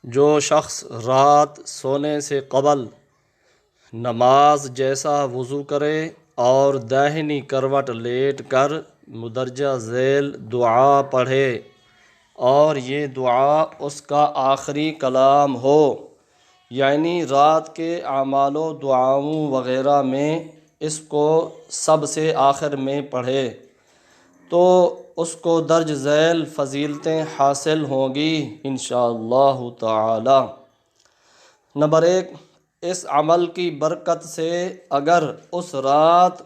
جو شخص رات سونے سے قبل نماز جیسا وضو کرے اور داہنی کروٹ لیٹ کر مندرجہ ذیل دعا پڑھے اور یہ دعا اس کا آخری کلام ہو، یعنی رات کے اعمال و دعاؤں وغیرہ میں اس کو سب سے آخر میں پڑھے تو اس کو درج ذیل فضیلتیں حاصل ہوں گی انشاءاللہ تعالی۔ نمبر 1، اس عمل کی برکت سے اگر اس رات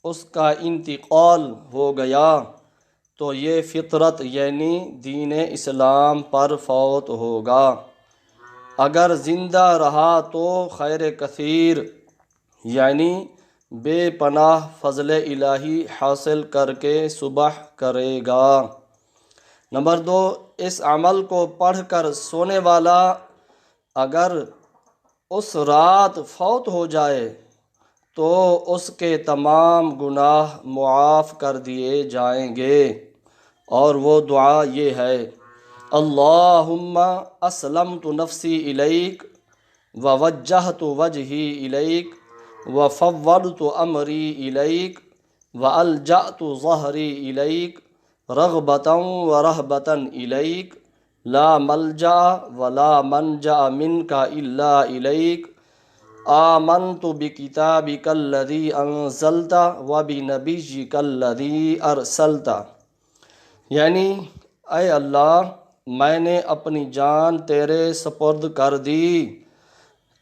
اس کا انتقال ہو گیا تو یہ فطرت یعنی دین اسلام پر فوت ہوگا، اگر زندہ رہا تو خیر کثیر یعنی بے پناہ فضل الہی حاصل کر کے صبح کرے گا۔ نمبر 2، اس عمل کو پڑھ کر سونے والا اگر اس رات فوت ہو جائے تو اس کے تمام گناہ معاف کر دیے جائیں گے، اور وہ دعا یہ ہے: اللہم اسلمت نفسی الیک ووجہت وجہی الیک وفوضت امری الیک والجأت ظہری الیک رغبتا ورہبتا الیک لا ملجأ ولا منجأ منک الا الیک آمنت بکتابک الذی انزلت وبنبیک الذی ارسلت، یعنی اے اللہ، میں نے اپنی جان تیرے سپرد کر دی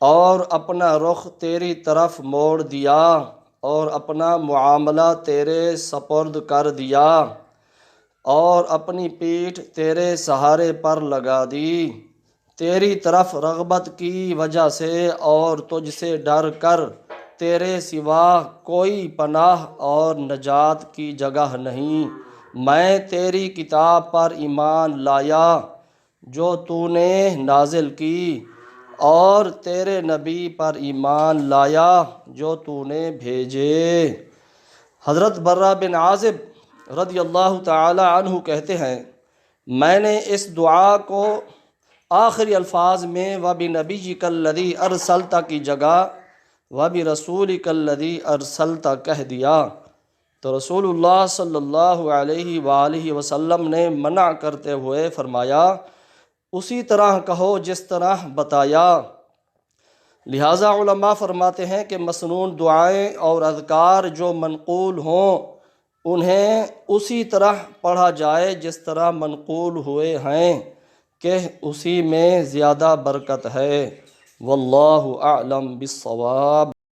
اور اپنا رخ تیری طرف موڑ دیا اور اپنا معاملہ تیرے سپرد کر دیا اور اپنی پیٹھ تیرے سہارے پر لگا دی، تیری طرف رغبت کی وجہ سے اور تجھ سے ڈر کر تیرے سوا کوئی پناہ اور نجات کی جگہ نہیں۔ میں تیری کتاب پر ایمان لایا جو تو نے نازل کی، اور تیرے نبی پر ایمان لایا جو تو نے بھیجے۔ حضرت برہ بن عازب رضی اللہ تعالی عنہ کہتے ہیں، میں نے اس دعا کو آخری الفاظ میں وَبِنَبِيِّكَ الَّذِي أَرْسَلْتَ کی جگہ وَبِرَسُولِكَ الَّذِي أَرْسَلْتَ کہہ دیا تو رسول اللہ صلی اللہ علیہ وآلہ وسلم نے منع کرتے ہوئے فرمایا، اسی طرح کہو جس طرح بتایا۔ لہٰذا علماء فرماتے ہیں کہ مسنون دعائیں اور اذکار جو منقول ہوں انہیں اسی طرح پڑھا جائے جس طرح منقول ہوئے ہیں، کہ اسی میں زیادہ برکت ہے۔ واللہ اعلم بالصواب۔